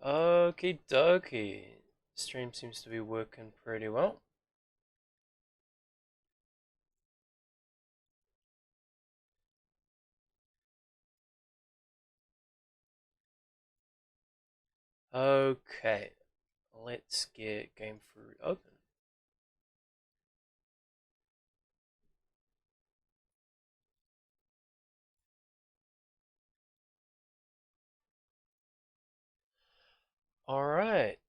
Okie dokie. Stream seems to be working pretty well. Okay, let's get Gamefroot open. Alright.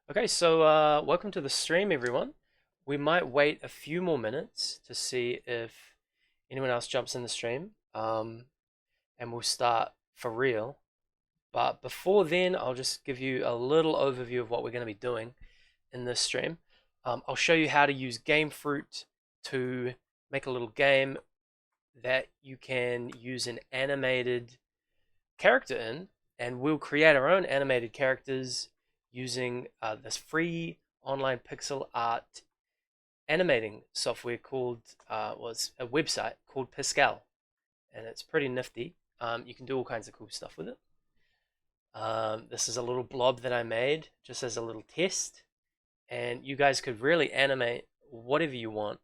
Okay, so welcome to the stream, everyone. We might wait a few more minutes to see if anyone else jumps in the stream, and we'll start for real. But before then, I'll just give you a little overview of what we're going to be doing in this stream. I'll show you how to use Gamefroot to make a little game that you can use an animated character in, and we'll create our own animated characters using this free online pixel art animating software called was a website called Piskel, and it's pretty nifty. You can do all kinds of cool stuff with it. This is a little blob that I made just as a little test, and you guys could really animate whatever you want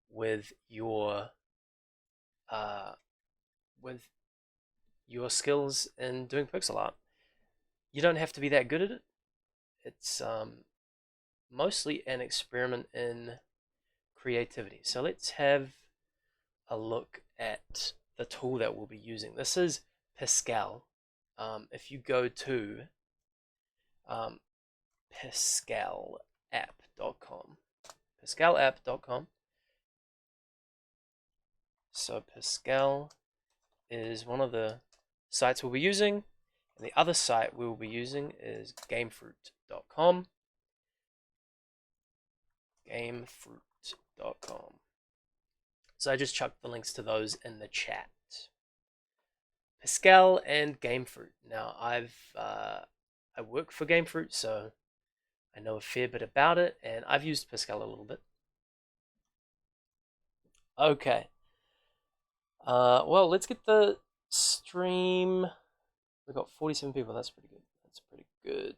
with your uh, with your skills in doing pixel art. You don't have to be that good at it. It's mostly an experiment in creativity. So let's have a look at the tool that we'll be using. This is Piskel. If you go to um, piskelapp.com, piskelapp.com. So Piskel is one of the sites we'll be using, and the other site we will be using is gamefruit.com. Gamefruit.com. So I just chucked the links to those in the chat. Piskel and Gamefruit. Now I work for Gamefruit, so I know a fair bit about it, and I've used Piskel a little bit. Okay. Well, let's get the stream. We've got 47 people. That's pretty good. That's pretty good.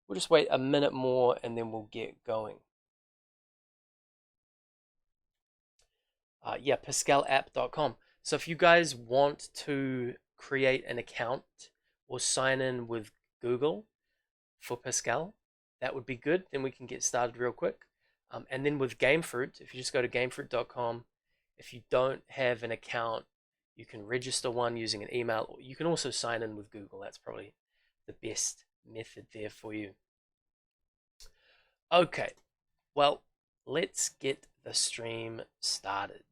We'll just wait a minute more and then we'll get going. Yeah, piskelapp.com. So if you guys want to create an account or sign in with Google for Piskel, that would be good. Then we can get started real quick. And then with Gamefruit, if you just go to gamefruit.com, if you don't have an account, you can register one using an email, or you can also sign in with Google. That's probably the best method there for you. Okay, well, let's get the stream started.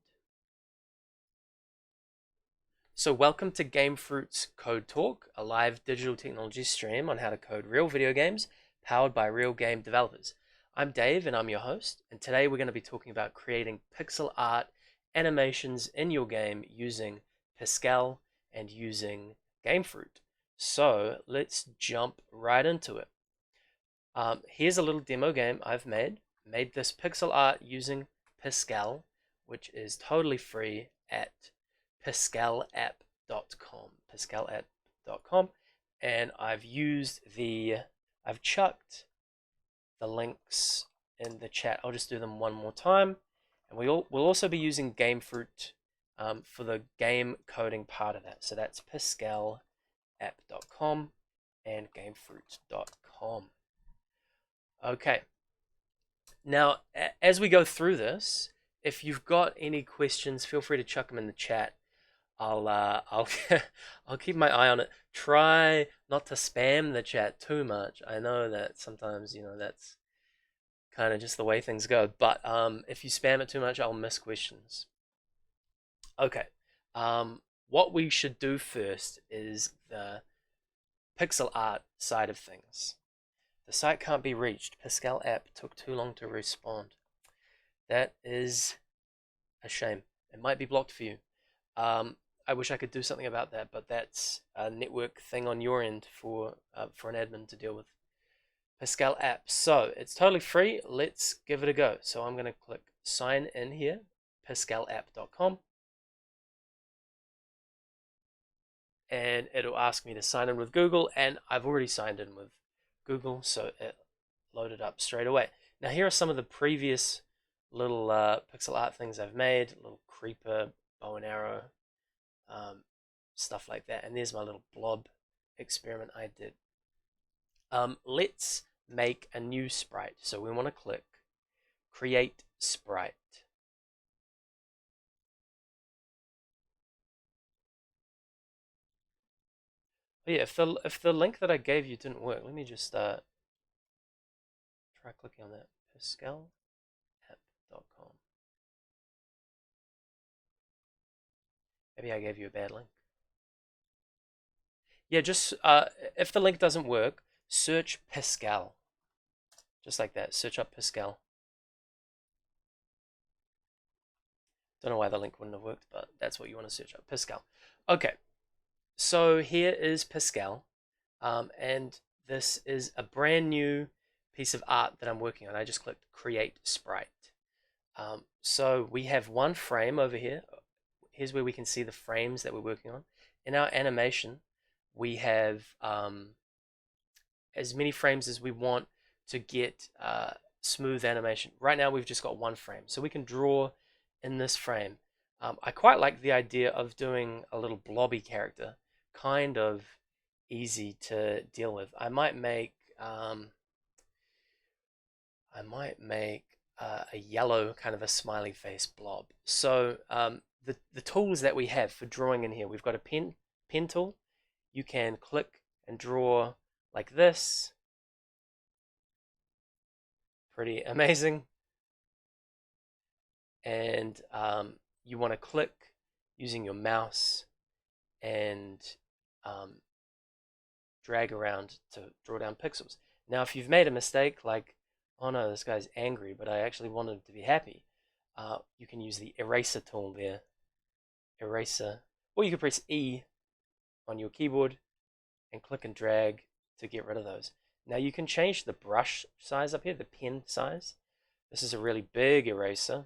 So welcome to Gamefruit's Code Talk, a live digital technology stream on how to code real video games powered by real game developers. I'm Dave and I'm your host, and today we're going to be talking about creating pixel art animations in your game using Piskel and using Gamefruit. So let's jump right into it. Here's a little demo game I've made. Made this pixel art using Piskel, which is totally free at piskelapp.com. Piskelapp.com, and I've chucked the links in the chat. I'll just do them one more time, and we'll also be using Gamefruit for the game coding part of that. So that's piskelapp.com and gamefruit.com. Okay. Now, as we go through this, if you've got any questions, feel free to chuck them in the chat. I'll I'll keep my eye on it. Try not to spam the chat too much. I know that sometimes, that's kind of just the way things go. But if you spam it too much, I'll miss questions. Okay. What we should do first is the pixel art side of things. The site can't be reached. Piskel app took too long to respond. That is a shame. It might be blocked for you. I wish I could do something about that, but that's a network thing on your end for an admin to deal with. Piskel app. So it's totally free. Let's give it a go. So I'm going to click sign in here. piskelapp.com, and it'll ask me to sign in with Google, and I've already signed in with Google, so it loaded up straight away. Now here are some of the previous little pixel art things I've made, little creeper, bow and arrow, stuff like that. And there's my little blob experiment I did. Let's make a new sprite. So we want to click Create Sprite. Oh yeah, if the link that I gave you didn't work, let me just try clicking on that. Piskelapp.com. Maybe I gave you a bad link. Yeah, just if the link doesn't work, search Piskel. Just like that. Search up Piskel. Don't know why the link wouldn't have worked, but that's what you want to search up. Piskel. Okay, so here is Piskel, and this is a brand new piece of art that I'm working on. I just clicked Create Sprite. So we have one frame over here. Here's where we can see the frames that we're working on. In our animation, we have as many frames as we want to get smooth animation. Right now we've just got one frame, so we can draw in this frame. I quite like the idea of doing a little blobby character, kind of easy to deal with. I might make a yellow kind of a smiley face blob. So the tools that we have for drawing in here, we've got a pen tool. You can click and draw like this. Pretty amazing. And you want to click using your mouse and drag around to draw down pixels. Now if you've made a mistake, like, oh no, this guy's angry, but I actually wanted him to be happy, you can use the eraser tool there. Eraser. Or you can press E on your keyboard and click and drag to get rid of those. Now you can change the brush size up here, the pen size. This is a really big eraser,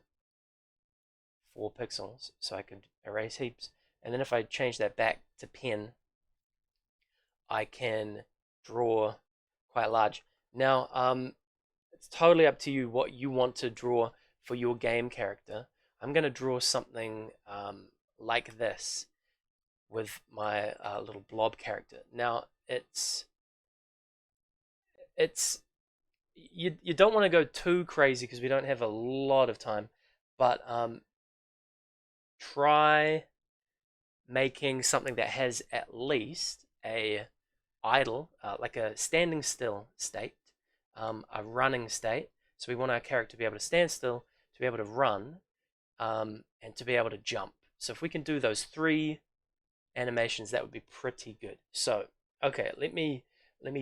4 pixels, so I could erase heaps. And then if I change that back to pen, I can draw quite large. Now, it's totally up to you what you want to draw for your game character. I'm going to draw something like this with my little blob character. Now, you don't want to go too crazy because we don't have a lot of time, but try making something that has at least a idle, like a standing still state, a running state. So we want our character to be able to stand still, to be able to run, and to be able to jump. So if we can do those 3 animations, that would be pretty good. So, okay, let me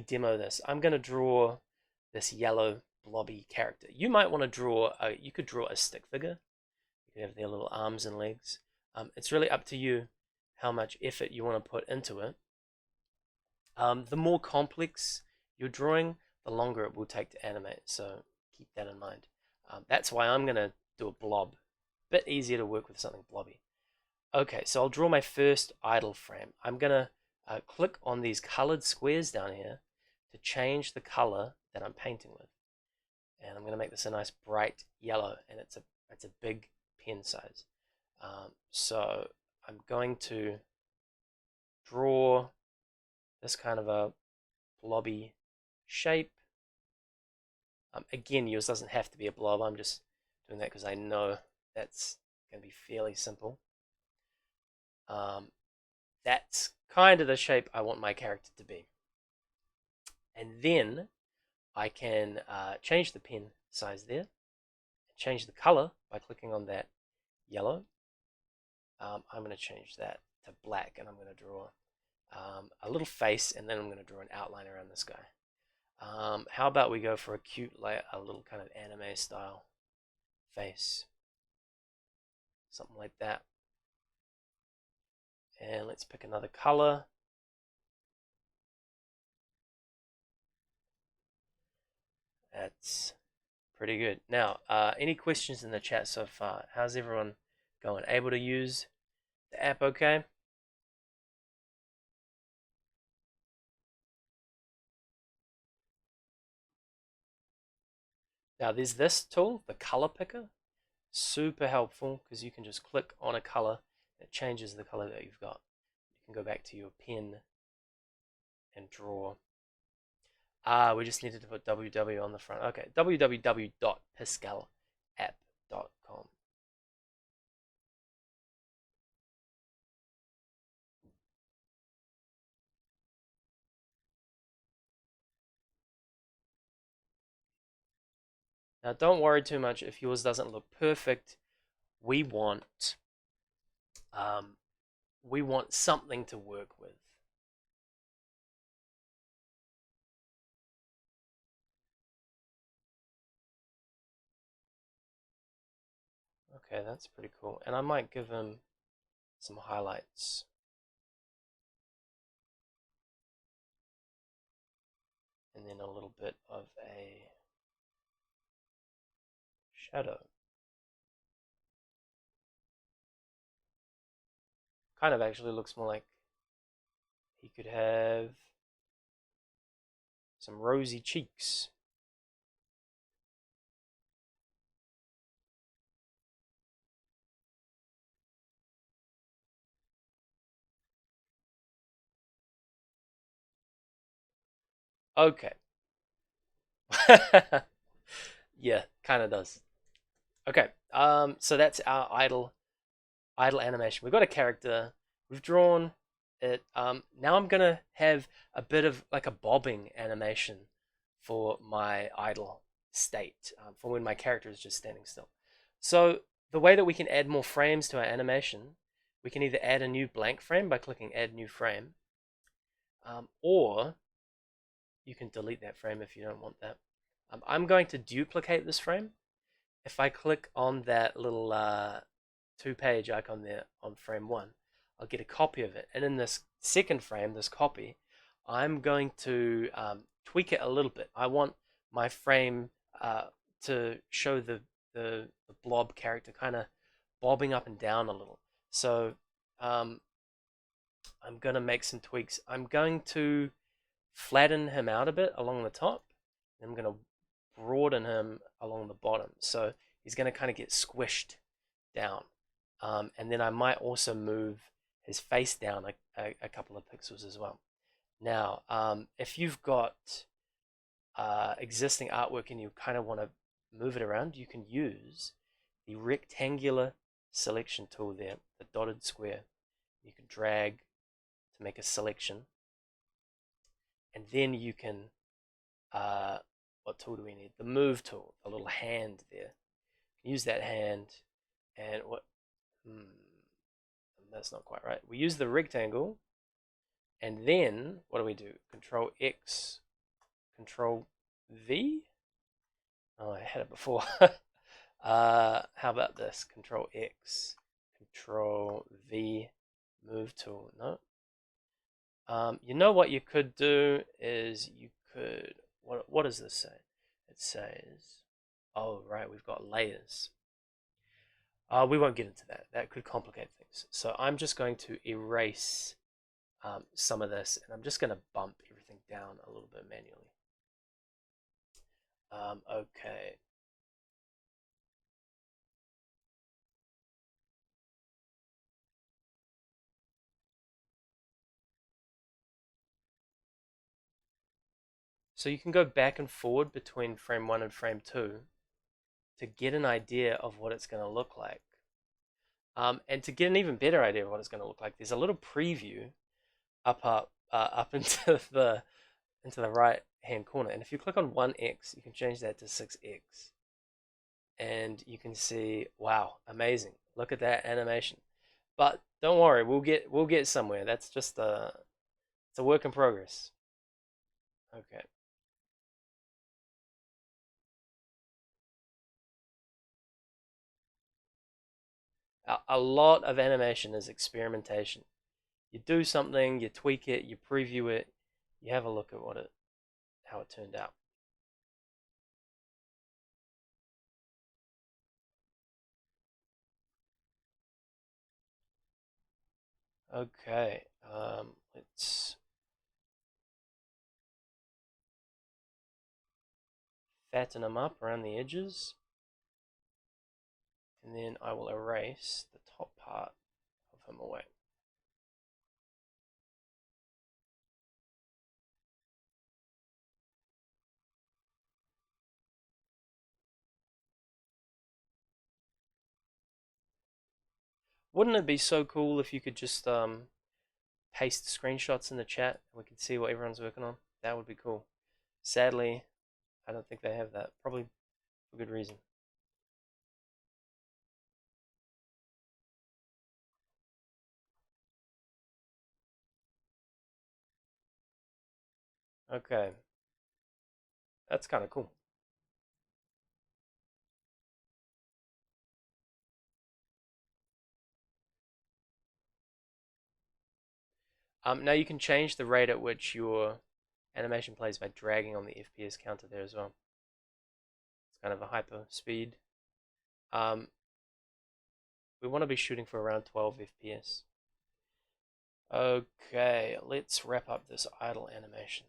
demo this. I'm going to draw this yellow blobby character. You might want to draw, you could draw a stick figure. You could have their little arms and legs. It's really up to you how much effort you want to put into it. The more complex you're drawing, the longer it will take to animate, so keep that in mind. That's why I'm going to do a blob. A bit easier to work with something blobby. Okay, so I'll draw my first idle frame. I'm going to click on these colored squares down here to change the color that I'm painting with. And I'm going to make this a nice bright yellow, and it's a big pen size. So I'm going to draw this kind of a blobby shape. Again, yours doesn't have to be a blob. I'm just doing that because I know that's going to be fairly simple. That's kind of the shape I want my character to be. And then I can change the pen size there, and change the color by clicking on that yellow. I'm going to change that to black, and I'm going to draw a little face, and then I'm going to draw an outline around this guy. How about we go for a cute, like a little kind of anime style face, something like that. And let's pick another color. That's pretty good. Now, any questions in the chat so far? How's everyone Go and able to use the app okay. Now there's this tool, the color picker. Super helpful because you can just click on a color, it changes the color that you've got. You can go back to your pen and draw. We just needed to put www on the front. Okay, www.piskelapp.com. Now don't worry too much if yours doesn't look perfect. We want something to work with. Okay, that's pretty cool. And I might give him some highlights. And then a little bit of a shadow. Kind of actually looks more like he could have some rosy cheeks. Okay. Yeah, kind of does. Okay. So that's our idle animation. We've got a character. We've drawn it. Now I'm gonna have a bit of like a bobbing animation for my idle state, for when my character is just standing still. So the way that we can add more frames to our animation, we can either add a new blank frame by clicking Add New Frame, or you can delete that frame if you don't want that. I'm going to duplicate this frame. If I click on that little 2-page icon there on frame 1, I'll get a copy of it. And in this second frame, this copy, I'm going to tweak it a little bit. I want my frame to show the blob character kind of bobbing up and down a little. So I'm going to make some tweaks. I'm going to flatten him out a bit along the top. I'm going to broaden him along the bottom. So he's going to kind of get squished down. And then I might also move his face down a couple of pixels as well. Now, if you've got existing artwork and you kind of want to move it around, you can use the rectangular selection tool there, the dotted square. You can drag to make a selection. And then you can, what tool do we need? The move tool, the little hand there. Use that hand, and what? That's not quite right. We use the rectangle, and then what do? Control X, Control V. Oh, I had it before. How about this? Control X, Control V, move tool. No. You know what you could do is you could. What does this say? It says, oh right, we've got layers. We won't get into that. That could complicate things. So I'm just going to erase some of this, and I'm just going to bump everything down a little bit manually. Okay. So you can go back and forward between frame 1 and frame 2 to get an idea of what it's going to look like. And to get an even better idea of what it's going to look like, there's a little preview up into the right hand corner. And if you click on 1x, you can change that to 6x. And you can see, wow, amazing. Look at that animation. But don't worry, we'll get somewhere. That's just it's a work in progress. Okay. A lot of animation is experimentation. You do something, you tweak it, you preview it, you have a look at how it turned out. Okay, let's fatten them up around the edges, and then I will erase the top part of him away. Wouldn't it be so cool if you could just paste screenshots in the chat and we could see what everyone's working on? That would be cool. Sadly, I don't think they have that. Probably for good reason. Okay, that's kind of cool. Now you can change the rate at which your animation plays by dragging on the FPS counter there as well. It's kind of a hyper speed. Um, we want to be shooting for around 12 FPS. Okay, let's wrap up this idle animation.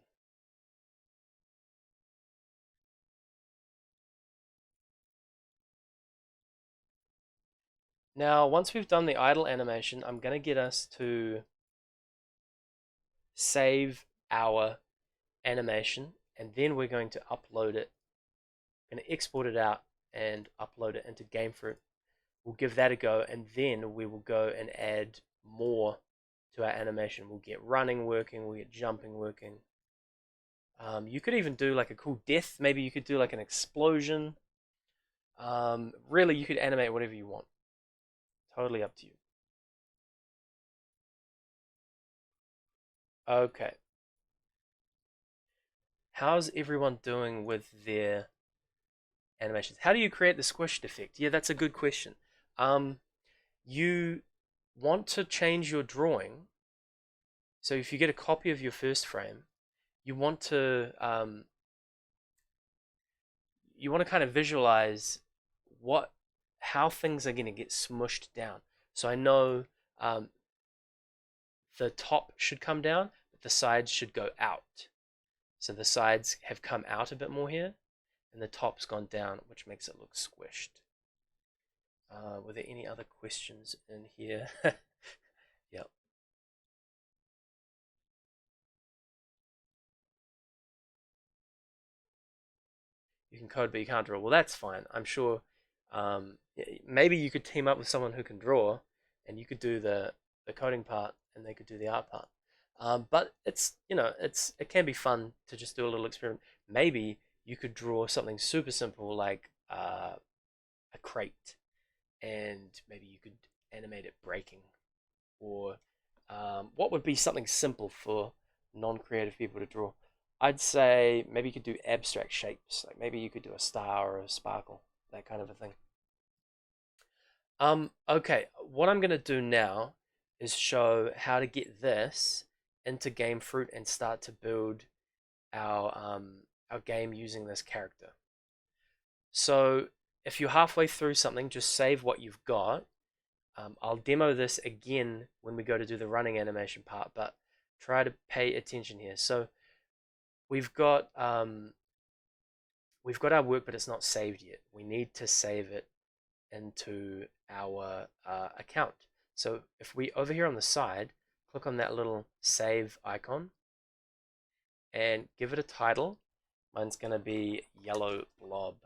Now, once we've done the idle animation, I'm going to get us to save our animation, and then we're going to upload it. I'm going to export it out and upload it into Gamefroot. We'll give that a go, and then we will go and add more to our animation. We'll get running working, we'll get jumping working. You could even do like a cool death. Maybe you could do like an explosion. Really, you could animate whatever you want. Totally up to you. Okay. How's everyone doing with their animations? How do you create the squished effect? Yeah, that's a good question. You want to change your drawing. So if you get a copy of your first frame, you want to kind of visualize what how things are going to get smushed down. So I know the top should come down, but the sides should go out. So the sides have come out a bit more here, and the top's gone down, which makes it look squished. Were there any other questions in here? Yep. You can code, but you can't draw. Well, that's fine. I'm sure. Maybe you could team up with someone who can draw, and you could do the coding part, and they could do the art part. But it's it can be fun to just do a little experiment. Maybe you could draw something super simple like a crate, and maybe you could animate it breaking, or what would be something simple for non-creative people to draw? I'd say maybe you could do abstract shapes, like maybe you could do a star or a sparkle, that kind of a thing. Okay, what I'm gonna do now is show how to get this into Gamefruit and start to build our game using this character. So if you're halfway through something, just save what you've got. I'll demo this again when we go to do the running animation part, but try to pay attention here. So we've got our work, but it's not saved yet. We need to save it into our account. So if we over here on the side, click on that little save icon and give it a title. Mine's gonna be yellow blob,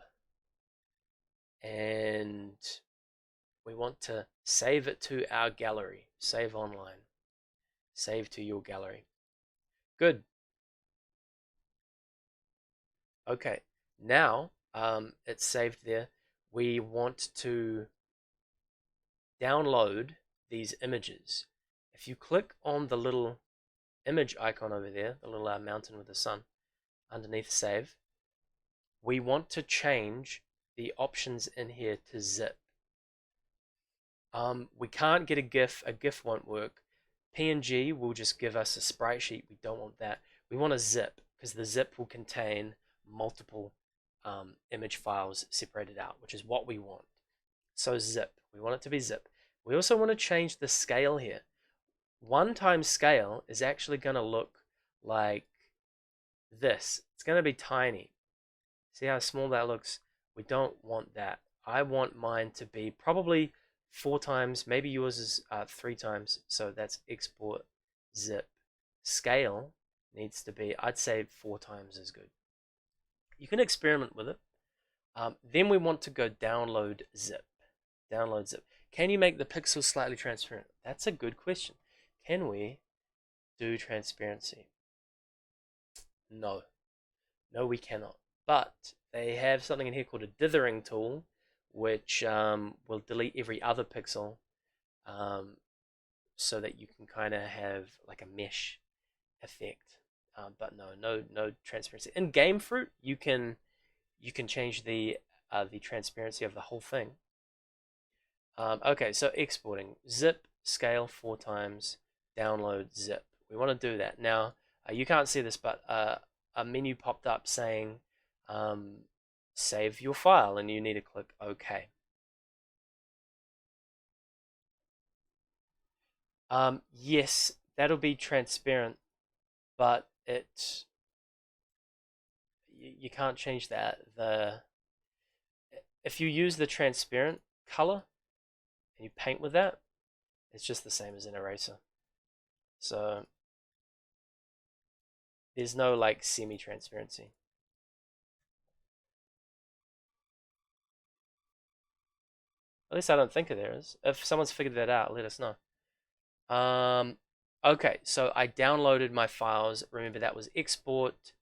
and we want to save it to our gallery. Save online. Save to your gallery. Good. Okay. Now it's saved there. We want to download these images. If you click on the little image icon over there, the little mountain with the sun underneath save, we want to change the options in here to zip. We can't get a GIF won't work. PNG will just give us a sprite sheet. We don't want that. We want a zip because the zip will contain multiple image files separated out, which is what we want. So zip, we want it to be zip. We also want to change the scale here. 1 times scale is actually going to look like this. It's going to be tiny. See how small that looks? We don't want that. I want mine to be probably 4 times, maybe yours is 3 times. So that's export zip. Scale needs to be, I'd say 4 times is good. You can experiment with it. Then we want to go download zip. Download zip. Can you make the pixels slightly transparent? That's a good question. Can we do transparency? No. No, we cannot. But they have something in here called a dithering tool, which will delete every other pixel so that you can kind of have like a mesh effect. But no transparency. In Gamefroot, you can change the transparency of the whole thing. Okay, so exporting zip scale 4 times, download zip. We want to do that now. You can't see this, but a menu popped up saying save your file, and you need to click OK. Yes, that'll be transparent, but you can't change that. If you use the transparent color and you paint with that, it's just the same as an eraser. So there's no like semi-transparency. At least I don't think there is. If someone's figured that out, let us know. Okay, so I downloaded my files. Remember that was export.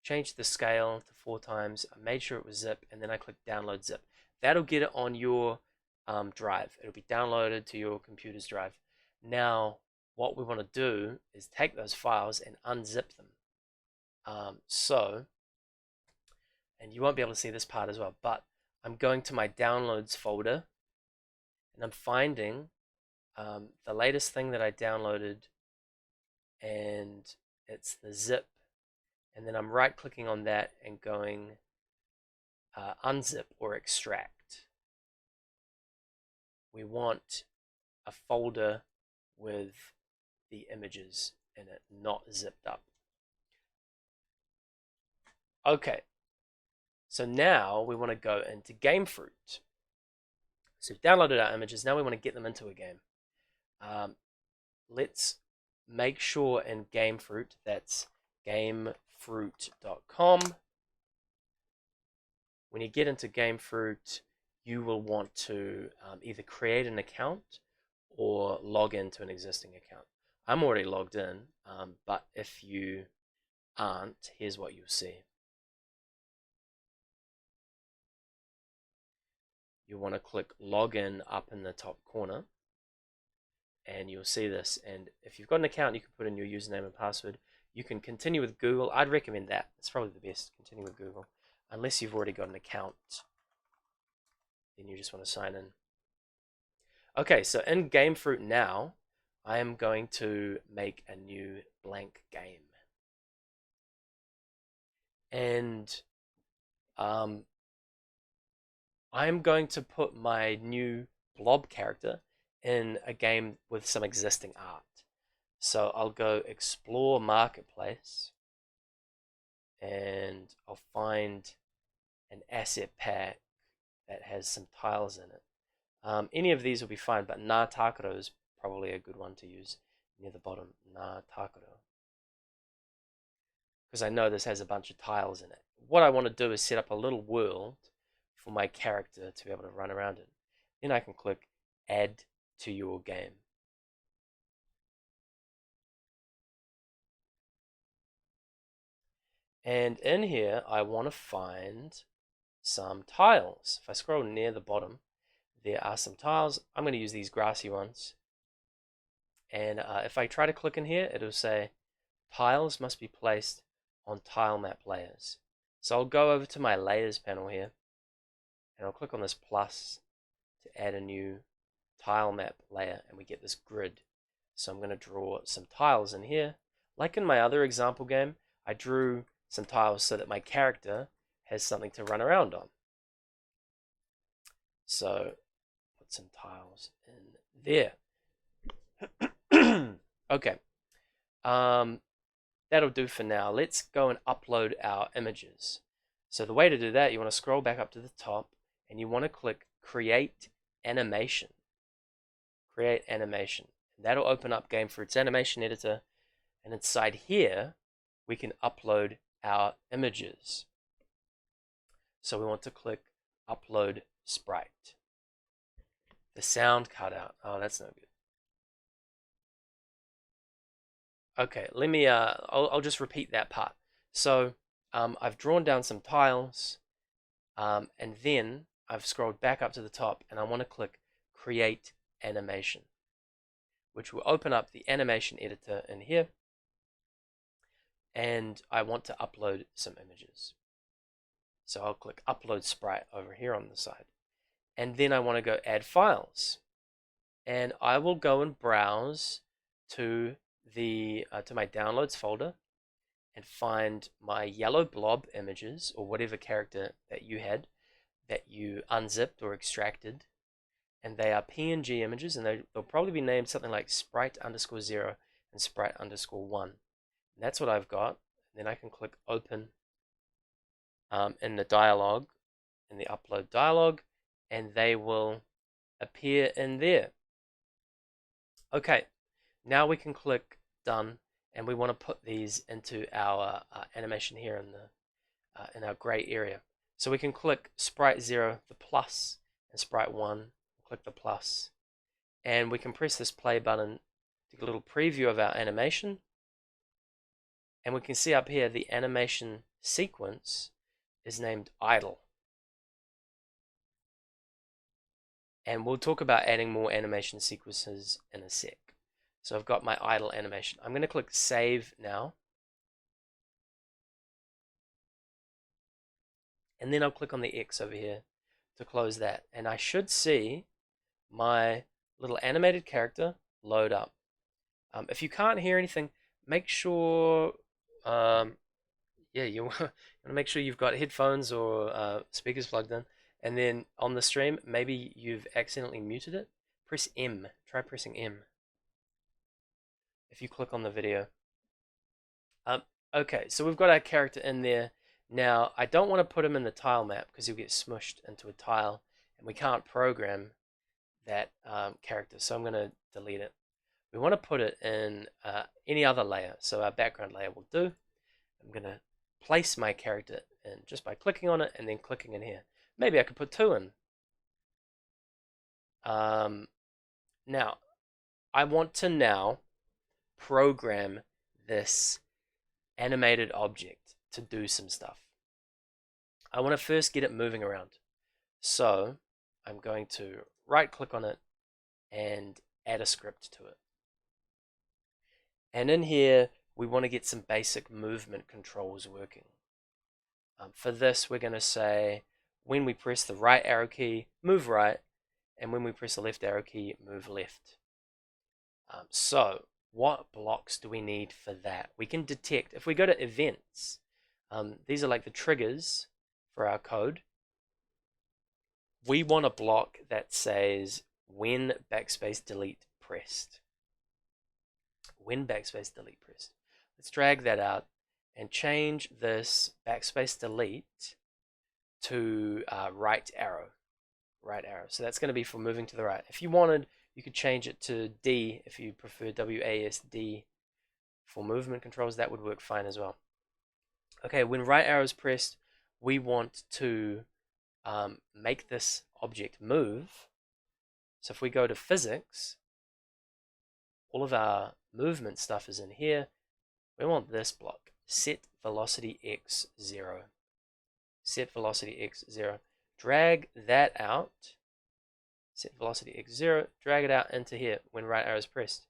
Changed the scale to 4 times. I made sure it was zip, and then I clicked download zip. That'll get it on your drive. It'll be downloaded to your computer's drive. Now, what we want to do is take those files and unzip them. And you won't be able to see this part as well, but I'm going to my downloads folder, and I'm finding the latest thing that I downloaded, and it's the zip. And then I'm right clicking on that and going unzip or extract. We want a folder with the images in it, not zipped up. Okay, so now we want to go into Gamefroot. So we've downloaded our images, now we want to get them into a game. Let's make sure in Gamefroot, that's gamefroot.com. When you get into Gamefroot, you will want to either create an account or log into an existing account. I'm already logged in, but if you aren't, here's what you'll see. You want to click login up in the top corner, and you'll see this. And if you've got an account, you can put in your username and password. You can continue with Google. I'd recommend that. It's probably the best. Continue with Google. Unless you've already got an account, then you just want to sign in. Okay, so in Gamefroot now, I am going to make a new blank game. And I'm going to put my new blob character in a game with some existing art. So I'll go explore marketplace, and I'll find an asset pack that has some tiles in it. Any of these will be fine, but Na Takaro is probably a good one to use near the bottom. Na Takaro, because I know this has a bunch of tiles in it. What I want to do is set up a little world for my character to be able to run around in. Then I can click add to your game. And in here, I want to find some tiles. If I scroll near the bottom, there are some tiles. I'm going to use these grassy ones. And if I try to click in here, it'll say tiles must be placed on tile map layers. So I'll go over to my layers panel here, and I'll click on this plus to add a new tile map layer, and we get this grid. So I'm going to draw some tiles in here. Like in my other example game, I drew some tiles so that my character has something to run around on. So put some tiles in there. Okay, that'll do for now. Let's go and upload our images. So the way to do that, you want to scroll back up to the top and you want to click Create Animation. Create Animation. And that'll open up Gamefroot's animation editor, and inside here we can upload our images. So we want to click Upload Sprite. The sound cut out. Oh, that's no good. Okay, let me, I'll just repeat that part. So I've drawn down some tiles, and then I've scrolled back up to the top, and I want to click Create Animation, which will open up the animation editor in here, and I want to upload some images. So I'll click Upload Sprite over here on the side, and then I want to go Add Files, and I will go and browse to the to my Downloads folder and find my yellow blob images, or whatever character that you had that you unzipped or extracted, and they are PNG images, and they'll probably be named something like Sprite_0 and Sprite_1. And that's what I've got. And then I can click Open in the dialog, in the upload dialog, and they will appear in there. Okay, now we can click Done, and we want to put these into our animation here in our gray area. So we can click Sprite 0, the plus, and Sprite 1, click the plus, and we can press this play button to get a little preview of our animation, and we can see up here the animation sequence is named idle. And we'll talk about adding more animation sequences in a sec. So I've got my idle animation. I'm going to click Save now. And then I'll click on the X over here to close that. And I should see my little animated character load up. If you can't hear anything, make sure, you want to make sure you've got headphones or speakers plugged in. And then on the stream, maybe you've accidentally muted it. Press M. Try pressing M if you click on the video. Okay, so we've got our character in there. Now, I don't want to put him in the tile map because he'll get smushed into a tile, and we can't program that character, so I'm going to delete it. We want to put it in any other layer, so our background layer will do. I'm going to place my character in just by clicking on it and then clicking in here. Maybe I could put 2 in. Now, I want to now program this animated object to do some stuff. I want to first get it moving around. So I'm going to right click on it and add a script to it. And in here, we want to get some basic movement controls working. For this, we're going to say when we press the right arrow key, move right, and when we press the left arrow key, move left. So what blocks do we need for that? We can detect, if we go to events, these are like the triggers for our code. We want a block that says when backspace delete pressed. When backspace delete pressed. Let's drag that out and change this backspace delete to right arrow. Right arrow. So that's going to be for moving to the right. If you wanted, you could change it to D if you prefer WASD for movement controls. That would work fine as well. Okay, when right arrow is pressed, we want to make this object move. So if we go to physics, all of our movement stuff is in here. We want this block, set velocity x 0. Set velocity x 0. Drag that out. Set velocity x 0. Drag it out into here when right arrow is pressed.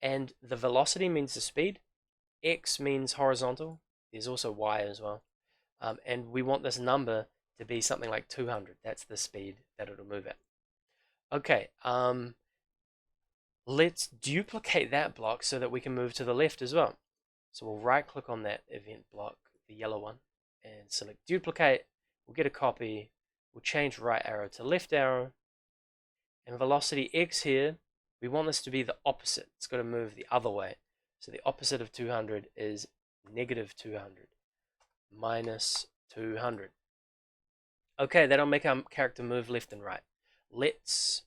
And the velocity means the speed. X means horizontal. There's also y as well. And we want this number to be something like 200. That's the speed that it'll move at. Okay, let's duplicate that block so that we can move to the left as well. So we'll right click on that event block, the yellow one, and select duplicate. We'll get a copy. We'll change right arrow to left arrow. And velocity x here we want this to be the opposite. It's got to move the other way. So the opposite of 200 is negative 200, minus 200. Okay, that'll make our character move left and right. Let's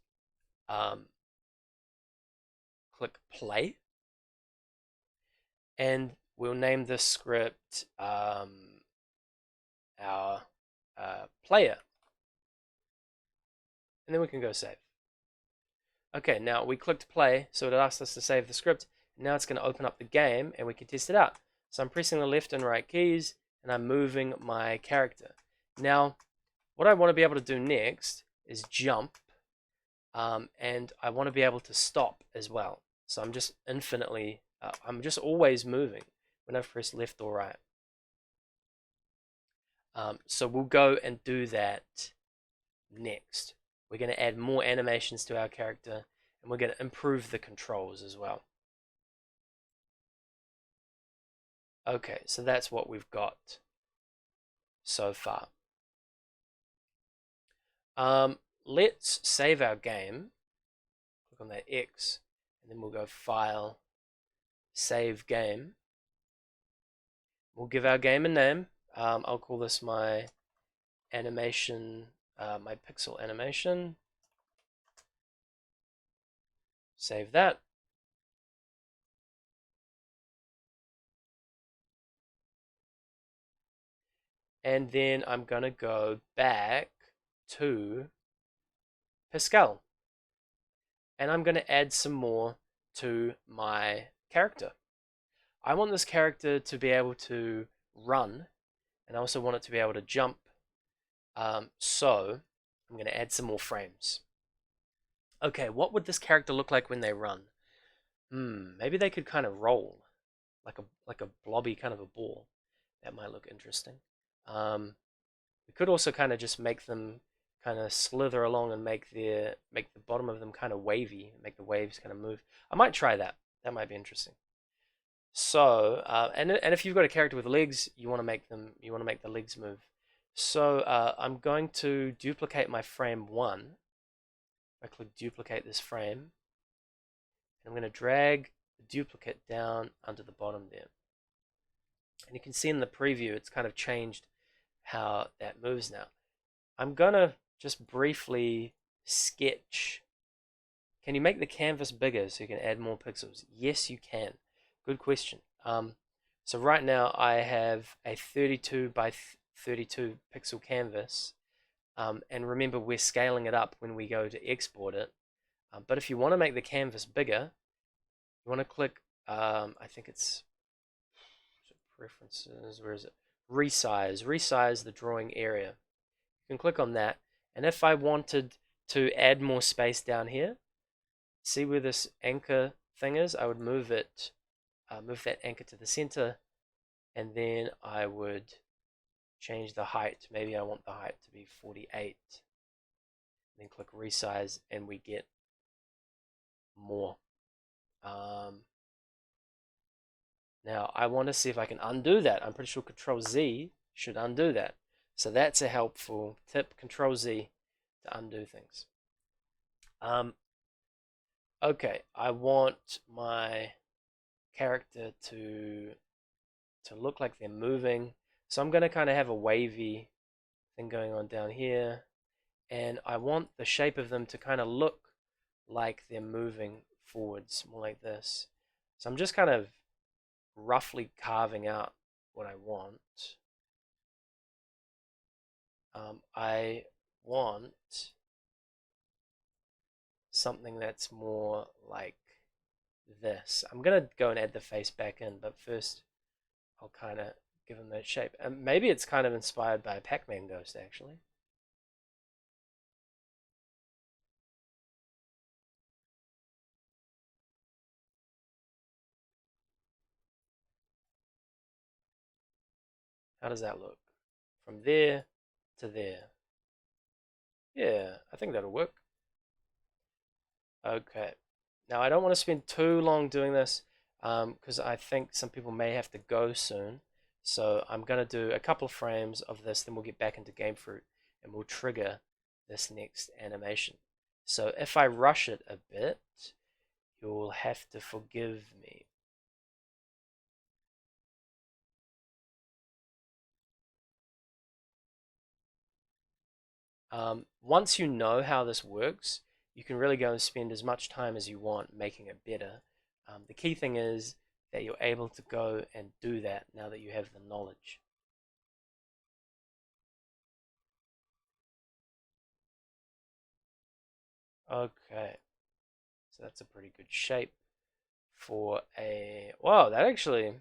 click play, and we'll name this script our player, and then we can go save. Okay, now we clicked play, so it asked us to save the script. Now it's going to open up the game, and we can test it out. So I'm pressing the left and right keys, and I'm moving my character. Now, what I want to be able to do next is jump, and I want to be able to stop as well. So I'm just I'm just always moving when I press left or right. So we'll go and do that next. We're going to add more animations to our character, and we're going to improve the controls as well. Okay, so that's what we've got so far. Let's save our game. Click on that X, and then we'll go File, Save Game. We'll give our game a name. I'll call this my animation, my pixel animation. Save that. And then I'm going to go back to Piskel. And I'm going to add some more to my character. I want this character to be able to run, and I also want it to be able to jump. So I'm going to add some more frames. Okay, what would this character look like when they run? Maybe they could kind of roll, like a blobby kind of a ball. That might look interesting. We could also kind of just make them kind of slither along and make the bottom of them kind of wavy, make the waves kind of move. I might try that. That might be interesting. So, and if you've got a character with legs, you want to make the legs move. So I'm going to duplicate my frame 1. I click duplicate this frame, and I'm going to drag the duplicate down under the bottom there. And you can see in the preview, it's kind of changed how that moves now. I'm gonna just briefly sketch. Can you make the canvas bigger so you can add more pixels? Yes, you can. Good question. So right now I have a 32 by 32 pixel canvas, and remember we're scaling it up when we go to export it. But if you want to make the canvas bigger, you want to click, I think it's preferences, where is it? Resize the drawing area. You can click on that, and if I wanted to add more space down here, see where this anchor thing is? I would move it, move that anchor to the center, and then I would change the height. Maybe I want the height to be 48. Then click resize, and we get more. Now I want to see if I can undo that. I'm pretty sure Control Z should undo that. So that's a helpful tip. Control Z to undo things. Okay, I want my character to look like they're moving. So I'm going to kind of have a wavy thing going on down here. And I want the shape of them to kind of look like they're moving forwards, more like this. So I'm just kind of roughly carving out what I want. I want something that's more like this. I'm gonna go and add the face back in, but first I'll kind of give him that shape. And maybe it's kind of inspired by a Pac-Man ghost, actually. How does that look? From there to there. Yeah, I think that'll work. Okay. Now I don't want to spend too long doing this because I think some people may have to go soon. So I'm going to do a couple of frames of this, then we'll get back into Gamefroot and we'll trigger this next animation. So if I rush it a bit, you'll have to forgive me. Once you know how this works, you can really go and spend as much time as you want making it better. The key thing is that you're able to go and do that now that you have the knowledge. Okay, so that's a pretty good shape for a... Wow, that actually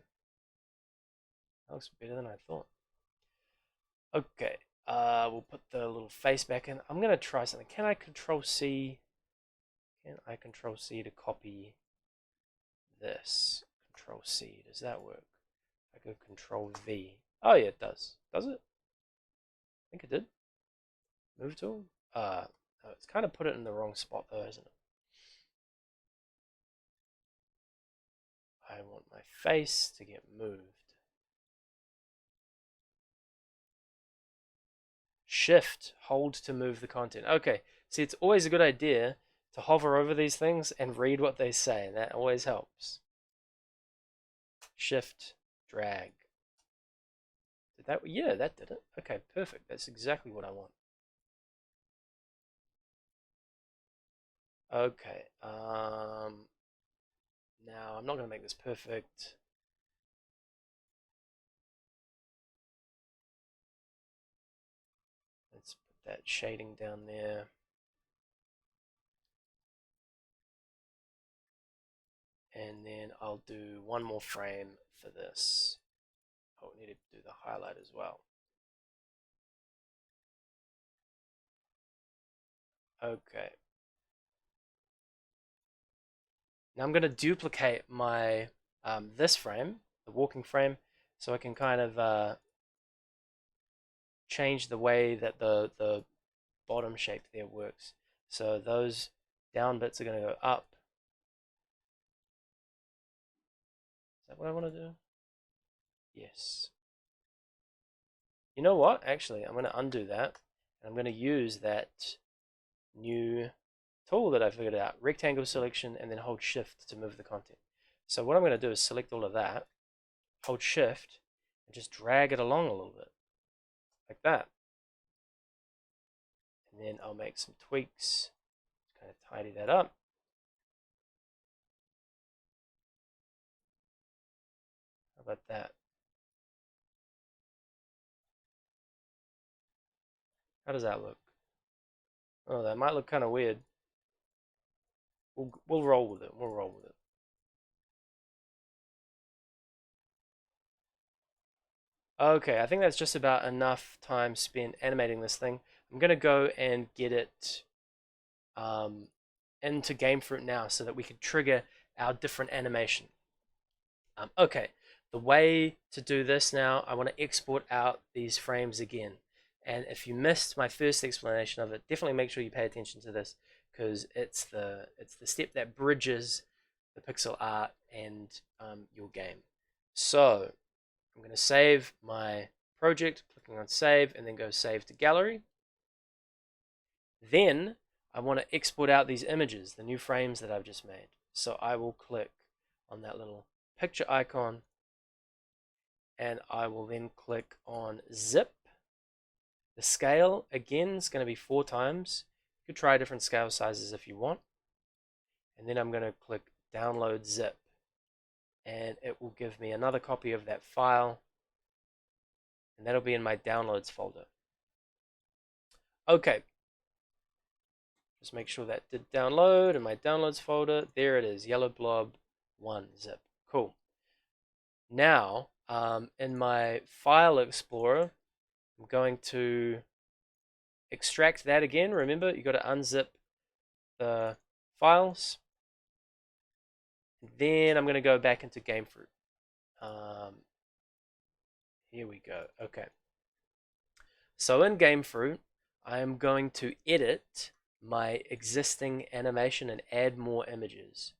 looks better than I thought. Okay, we'll put the little face back in. I'm gonna try something. Can I Control C? Can I Control C to copy this? Control C, does that work? I go Control V. Oh yeah, it does. Does it? I think it did. Move tool? No, it's kind of put it in the wrong spot though, isn't it? I want my face to get moved. Shift, hold to move the content. Okay, see, it's always a good idea to hover over these things and read what they say. That always helps. Shift, drag. Did that? Yeah, that did it. Okay, perfect. That's exactly what I want. Okay. Now I'm not going to make this perfect. Let's put that shading down there. And then I'll do one more frame for this. Oh, we need to do the highlight as well. Okay. Now I'm going to duplicate my this frame, the walking frame, so I can kind of change the way that the bottom shape there works. So those down bits are going to go up. Is that what I want to do? Yes. You know what? Actually, I'm going to undo that. And I'm going to use that new tool that I figured out, rectangle selection, and then hold shift to move the content. So what I'm going to do is select all of that, hold shift, and just drag it along a little bit, like that. And then I'll make some tweaks, kind of tidy that up. How about that? How does that look? Oh, that might look kind of weird. We'll roll with it. We'll roll with it. Okay, I think that's just about enough time spent animating this thing. I'm gonna go and get it into Gamefroot now so that we can trigger our different animation. Okay, the way to do this now, I want to export out these frames again. And if you missed my first explanation of it, definitely make sure you pay attention to this because it's the step that bridges the pixel art and your game. So I'm going to save my project, clicking on save, and then go save to gallery. Then I want to export out these images, the new frames that I've just made. So I will click on that little picture icon and I will then click on zip. The scale again is going to be 4 times. You could try different scale sizes if you want. And then I'm going to click download zip and it will give me another copy of that file and that'll be in my downloads folder. Okay, just make sure that did download in my downloads folder. There it is, yellow blob 1 zip. Cool. Now in my file explorer I'm going to extract that again. Remember, you got to unzip the files. Then I'm going to go back into Gamefroot. Here we go. Okay. So in Gamefroot, I am going to edit my existing animation and add more images.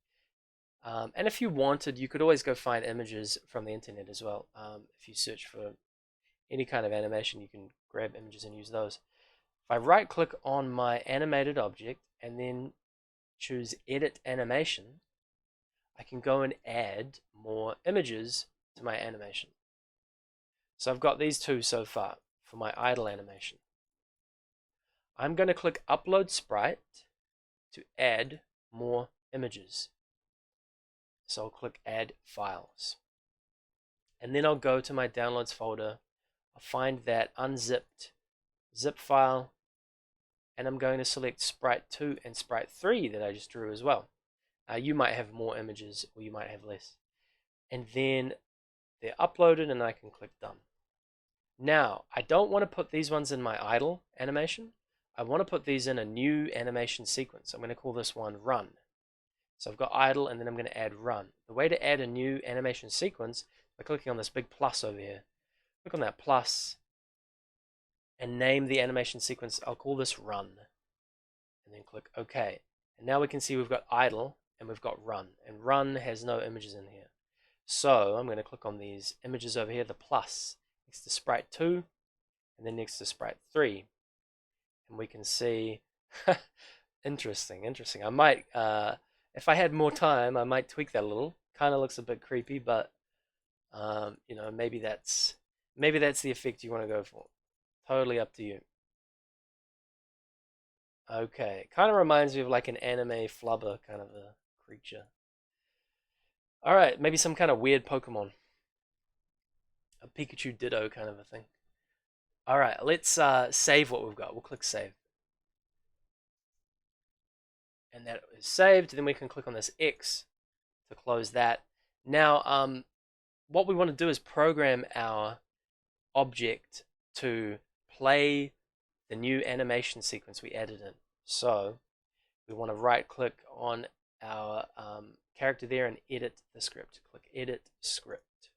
And if you wanted, you could always go find images from the internet as well. If you search for any kind of animation, you can grab images and use those. If I right click on my animated object and then choose edit animation, I can go and add more images to my animation. So I've got these two so far for my idle animation. I'm going to click Upload Sprite to add more images. So I'll click Add Files. And then I'll go to my Downloads folder. I'll find that unzipped zip file, and I'm going to select Sprite 2 and Sprite 3 that I just drew as well. You might have more images or you might have less. And then they're uploaded and I can click Done. Now, I don't want to put these ones in my idle animation. I want to put these in a new animation sequence. I'm going to call this one Run. So I've got idle and then I'm going to add Run. The way to add a new animation sequence is by clicking on this big plus over here. Click on that plus and name the animation sequence. I'll call this Run. And then click OK. And now we can see we've got idle and we've got Run. And Run has no images in here. So I'm going to click on these images over here, the plus, next to Sprite 2, and then next to Sprite 3. And we can see, interesting. I might, if I had more time, I might tweak that a little. Kind of looks a bit creepy, but you know, maybe that's the effect you want to go for. Totally up to you. Okay, kind of reminds me of like an anime flubber kind of a creature. All right, maybe some kind of weird Pokemon, a Pikachu Ditto kind of a thing. All right, let's save what we've got. We'll click Save. And that is saved. Then we can click on this X to close that. Now, what we want to do is program our object to play the new animation sequence we added in. So we want to right click on our character there and edit the script. Click Edit Script.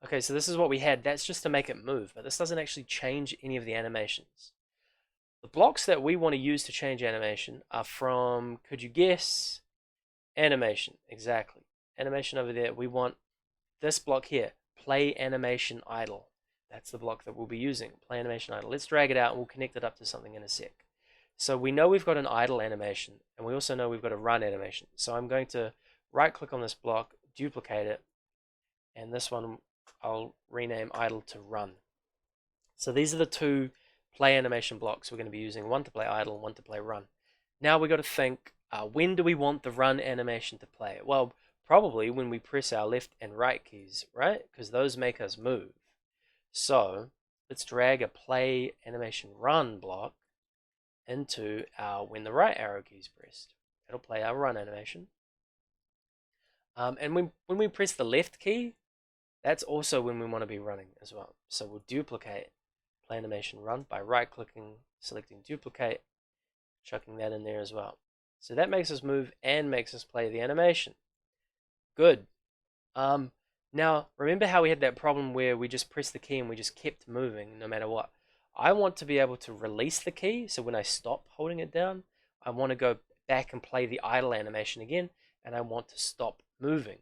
Okay, so this is what we had. That's just to make it move, but this doesn't actually change any of the animations. The blocks that we want to use to change animation are from, could you guess? Animation, exactly. Animation over there. We want this block here, Play Animation Idle. That's the block that we'll be using, Play Animation Idle. Let's drag it out and we'll connect it up to something in a sec. So we know we've got an idle animation, and we also know we've got a run animation. So I'm going to right click on this block, duplicate it, and this one I'll rename idle to run. So these are the two play animation blocks we're going to be using, one to play idle, one to play run. Now we've got to think, when do we want the run animation to play? Well, probably when we press our left and right keys, right? Because those make us move. So let's drag a play animation run block into our when the right arrow key is pressed. It'll play our run animation. And when we press the left key, that's also when we want to be running as well. So we'll duplicate play animation run by right clicking, selecting duplicate, chucking that in there as well. So that makes us move and makes us play the animation. Good. Now remember how we had that problem where we just pressed the key and we just kept moving no matter what. I want to be able to release the key, so when I stop holding it down, I want to go back and play the idle animation again, and I want to stop moving.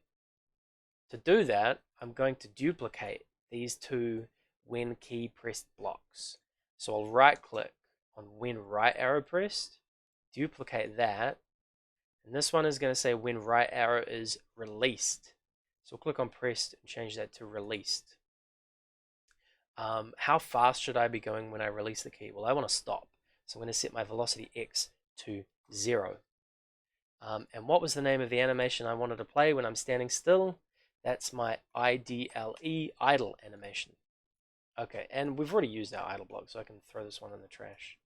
To do that, I'm going to duplicate these two when key pressed blocks. So I'll right click on when right arrow pressed, duplicate that, and this one is going to say when right arrow is released. So we'll click on pressed and change that to released. How fast should I be going when I release the key? Well, I want to stop. So I'm going to set my velocity X to 0. And what was the name of the animation I wanted to play when I'm standing still? That's my IDLE, idle animation. Okay, and we've already used our idle block, so I can throw this one in the trash.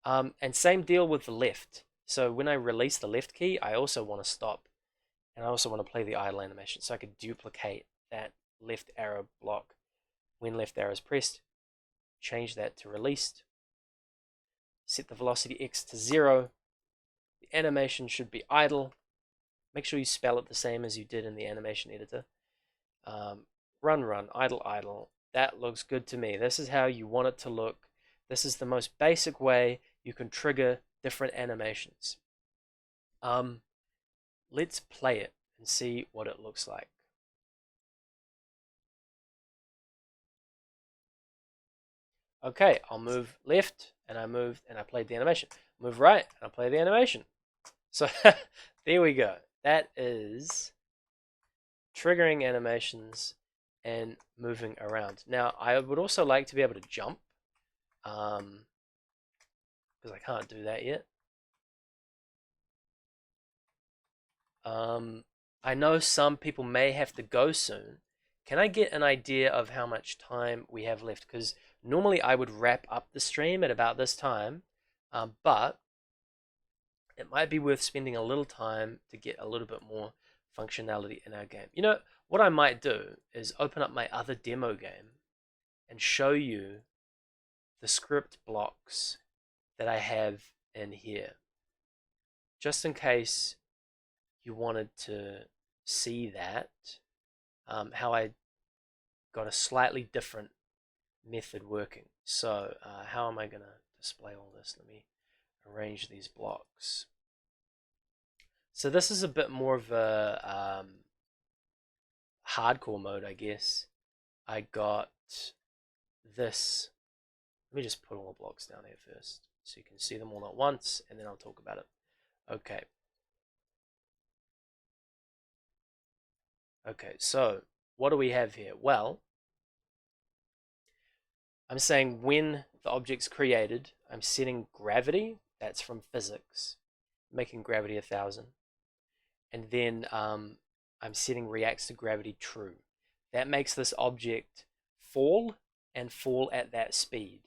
And same deal with the left. So when I release the left key, I also want to stop. And I also want to play the idle animation. So I could duplicate that left arrow block. When left arrow is pressed, change that to released. Set the velocity X to 0. The animation should be idle. Make sure you spell it the same as you did in the animation editor. Run, run, idle, idle. That looks good to me. This is how you want it to look. This is the most basic way you can trigger different animations. Let's play it and see what it looks like. Okay, I'll move left, and I moved, and I played the animation. Move right, and I play the animation. So there we go. that is triggering animations and moving around. Now, I would also like to be able to jump, because I can't do that yet. I know some people may have to go soon. Can I get an idea of how much time we have left? Because normally I would wrap up the stream at about this time, but it might be worth spending a little time to get a little bit more functionality in our game. You know, what I might do is open up my other demo game and show you the script blocks that I have in here, just in case you wanted to see that, how I got a slightly different method working. So how am I going to display all this? Let me arrange these blocks. So this is a bit more of a hardcore mode, I guess. I got this. Let me just put all the blocks down here first so you can see them all at once, and then I'll talk about it. Okay. Okay, so what do we have here? Well, I'm saying when the object's created, I'm setting gravity, that's from physics, making gravity 1,000. And then I'm setting reacts to gravity true. That makes this object fall and fall at that speed.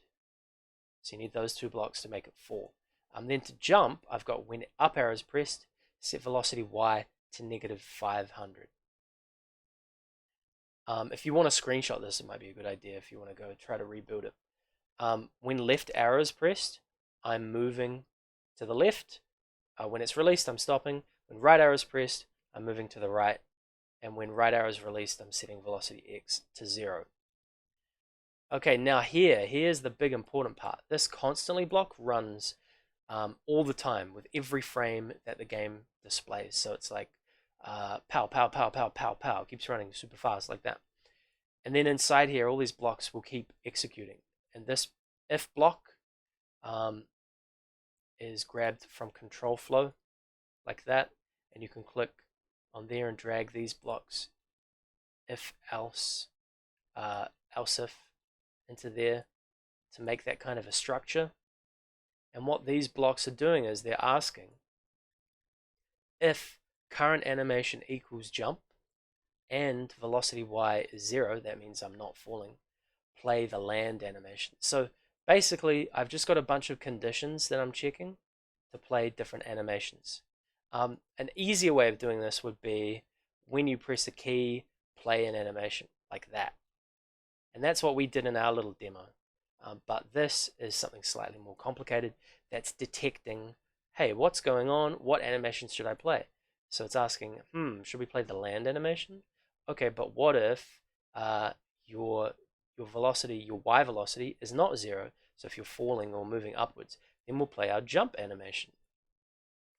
So you need those two blocks to make it fall. Then to jump, I've got when up arrow is pressed, set velocity y to -500. If you want to screenshot this, it might be a good idea if you want to go try to rebuild it. When left arrow is pressed, I'm moving to the left. When it's released, I'm stopping. When right arrow is pressed, I'm moving to the right. And when right arrow is released, I'm setting velocity x to 0. Okay, now here's the big important part. This constantly block runs all the time with every frame that the game displays. So it's like pow, pow, pow, pow, pow, pow. It keeps running super fast like that. And then inside here, all these blocks will keep executing. And this if block is grabbed from control flow like that. And you can click on there and drag these blocks if else, else if into there to make that kind of a structure. And what these blocks are doing is they're asking if current animation equals jump and velocity y is 0, that means I'm not falling, play the land animation. So basically I've just got a bunch of conditions that I'm checking to play different animations. An easier way of doing this would be when you press a key, play an animation like that. And that's what we did in our little demo. But this is something slightly more complicated that's detecting, hey, what's going on? What animations should I play? So it's asking, should we play the land animation? Okay, but what if your velocity, your y velocity is not 0? So if you're falling or moving upwards, then we'll play our jump animation.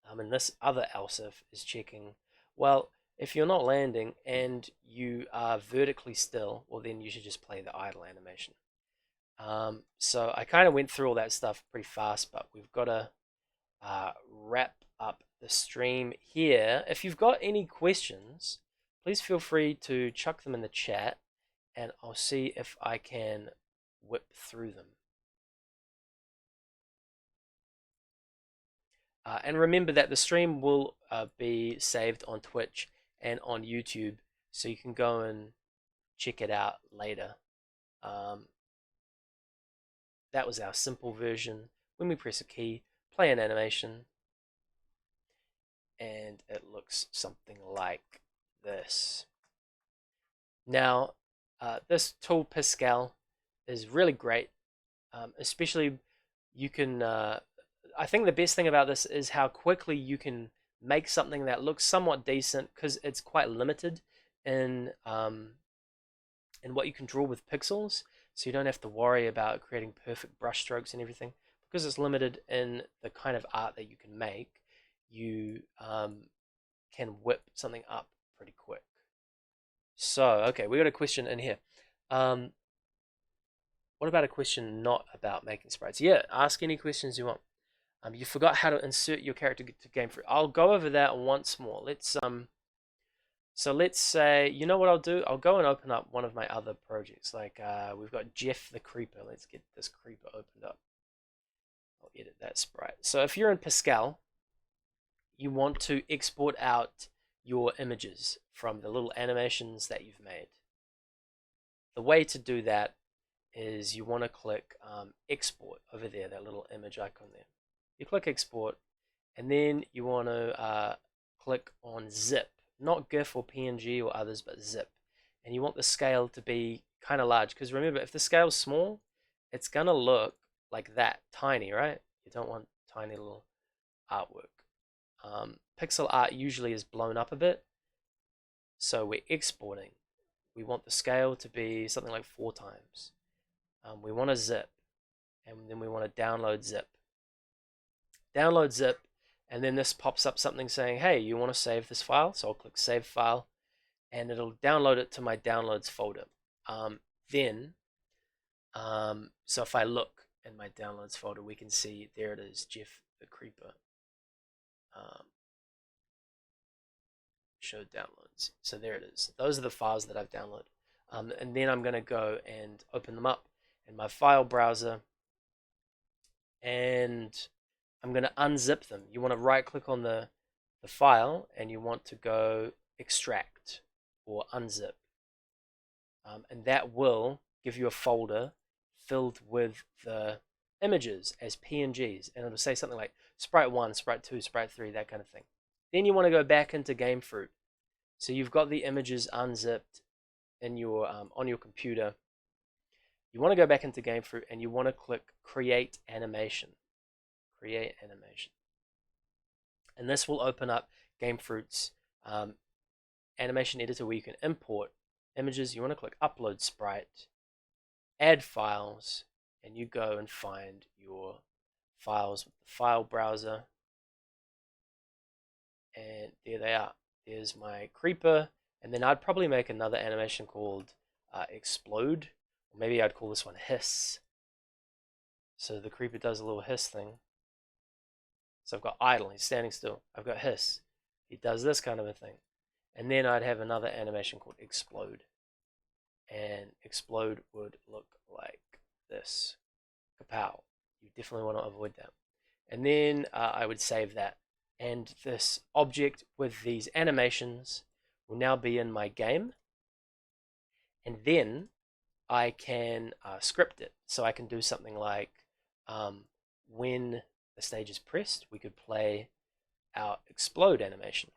And this other else if is checking, well, if you're not landing and you are vertically still, well then you should just play the idle animation. So I kind of went through all that stuff pretty fast, but we've got to wrap up the stream here. If you've got any questions, please feel free to chuck them in the chat and I'll see if I can whip through them. And remember that the stream will be saved on Twitch and on YouTube, so you can go and check it out later. That was our simple version. When we press a key, play an animation, and it looks something like this. Now, this tool Piskel is really great, especially you can. I think the best thing about this is how quickly you can make something that looks somewhat decent because it's quite limited in what you can draw with pixels. So you don't have to worry about creating perfect brush strokes and everything because it's limited in the kind of art that you can make. You can whip something up pretty quick. So, okay, we got a question in here. What about a question not about making sprites? Yeah, ask any questions you want. You forgot how to insert your character to Gamefroot. I'll go over that once more. So let's say, you know what I'll do? I'll go and open up one of my other projects. Like we've got Jeff the Creeper. Let's get this creeper opened up. I'll edit that sprite. So if you're in Piskel, you want to export out your images from the little animations that you've made. The way to do that is you want to click export over there, that little image icon there. You click export, and then you want to click on zip, not GIF or PNG or others, but zip. And you want the scale to be kind of large, because remember, if the scale's small, it's going to look like that, tiny, right? You don't want tiny little artwork. Pixel art usually is blown up a bit, so we're exporting. We want the scale to be something like 4 times. We want to zip, and then we want to download zip. Download zip, and then this pops up something saying, hey, you want to save this file? So I'll click save file, and it'll download it to my downloads folder. So if I look in my downloads folder, we can see there it is, Jeff the Creeper. Show downloads. So there it is. Those are the files that I've downloaded. And then I'm going to go and open them up in my file browser, and I'm going to unzip them. You want to right click on the file, and you want to go extract or unzip. And that will give you a folder filled with the images as PNGs, and it'll say something like Sprite 1, Sprite 2, Sprite 3, that kind of thing. Then you want to go back into Gamefroot. So you've got the images unzipped in your on your computer. You want to go back into Gamefroot, and you want to click Create Animation. Create Animation. And this will open up Gamefroot's animation editor where you can import images. You want to click Upload Sprite, Add Files, and you go and find your files with the file browser. And there they are. There's my creeper, and then I'd probably make another animation called Explode, or maybe I'd call this one Hiss. So the creeper does a little hiss thing. So I've got idle, he's standing still. I've got hiss, he does this kind of a thing. And then I'd have another animation called Explode, and Explode would look like this. Kapow. You definitely want to avoid that. And then I would save that. And this object with these animations will now be in my game. And then I can script it. So I can do something like when the stage is pressed, we could play our explode animation.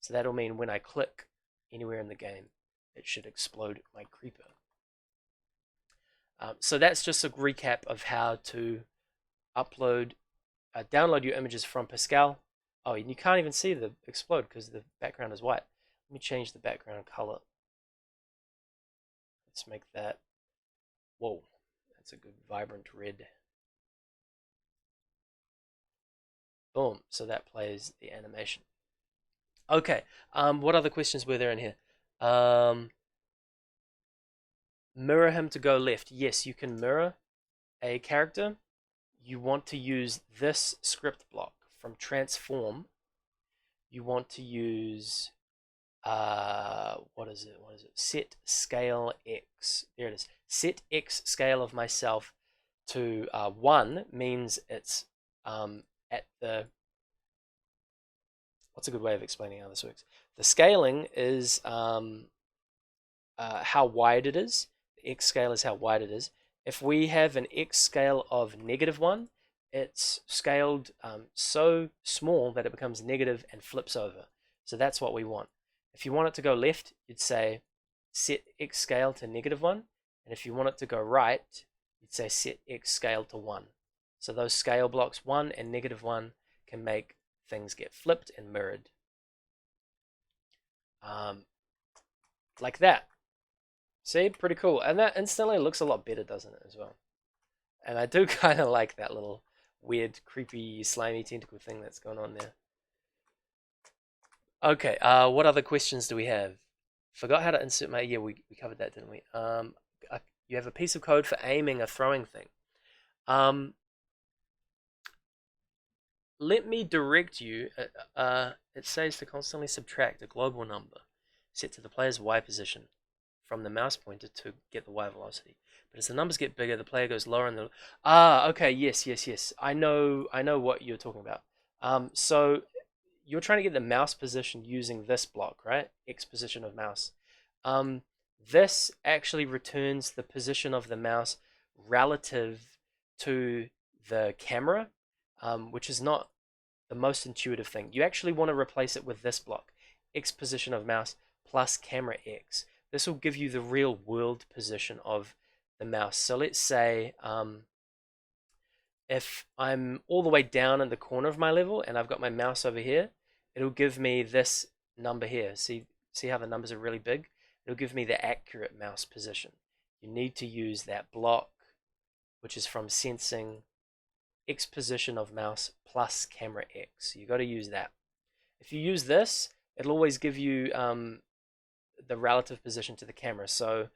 So that'll mean when I click anywhere in the game, it should explode my creeper. So that's just a recap of how to download your images from Piskel. Oh, and you can't even see the explode because the background is white. Let me change the background color. Let's make that, whoa, that's a good vibrant red. Boom, so that plays the animation. Okay, what other questions were there in here? Mirror him to go left. Yes, you can mirror a character. You want to use this script block from transform. You want to use what is it? Set scale X. There it is. Set X scale of myself to 1 means it's at the, what's a good way of explaining how this works? The scaling is how wide it is. The X scale is how wide it is. If we have an X scale of -1, it's scaled so small that it becomes negative and flips over. So that's what we want. If you want it to go left, you'd say set X scale to -1. And if you want it to go right, you'd say set X scale to 1. So those scale blocks 1 and -1 can make things get flipped and mirrored. Like that. See, pretty cool. And that instantly looks a lot better, doesn't it, as well? And I do kind of like that little weird, creepy, slimy tentacle thing that's going on there. Okay, what other questions do we have? Forgot how to insert my, yeah, we covered that, didn't we? You have a piece of code for aiming a throwing thing. let me direct you. It says to constantly subtract a global number set to the player's Y position from the mouse pointer to get the Y velocity. But as the numbers get bigger, the player goes lower and the okay, yes. I know what you're talking about. So you're trying to get the mouse position using this block, right? X position of mouse. Um, this actually returns the position of the mouse relative to the camera, which is not the most intuitive thing. You actually want to replace it with this block, X position of mouse plus camera X. This will give you the real world position of the mouse. So let's say if I'm all the way down in the corner of my level and I've got my mouse over here, it'll give me this number here. See how the numbers are really big? It'll give me the accurate mouse position. You need to use that block, which is from sensing X position of mouse plus camera X. You got to use that. If you use this, it'll always give you the relative position to the camera. So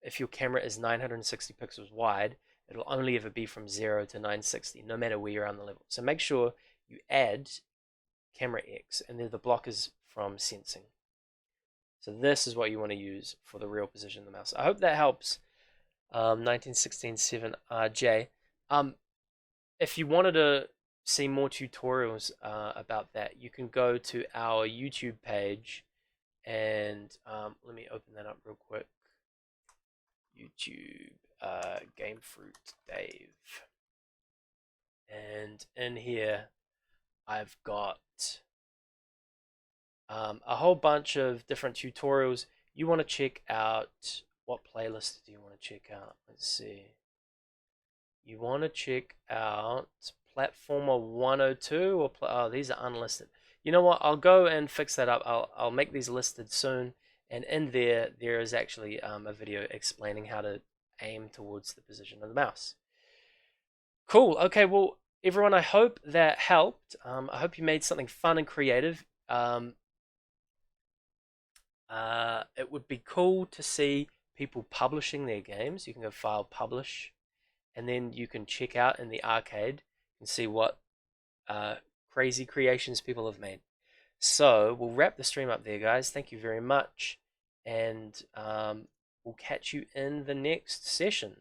if your camera is 960 pixels wide, it'll only ever be from 0 to 960, no matter where you're on the level. So make sure you add camera X, and then the block is from sensing. So this is what you want to use for the real position of the mouse. I hope that helps. 1916-7RJ. If you wanted to see more tutorials about that, you can go to our YouTube page, and let me open that up real quick. YouTube, Gamefroot Dave, and in here I've got a whole bunch of different tutorials. You want to check out, what playlist do you want to check out? Let's see. You want to check out Platformer 102 or oh, these are unlisted. You know what? I'll go and fix that up. I'll make these listed soon, and in there is actually a video explaining how to aim towards the position of the mouse. Cool. Okay. Well, everyone, I hope that helped. I hope you made something fun and creative. It would be cool to see people publishing their games. You can go file publish, and then you can check out in the arcade and see what crazy creations people have made. So we'll wrap the stream up there, guys. Thank you very much, and we'll catch you in the next session.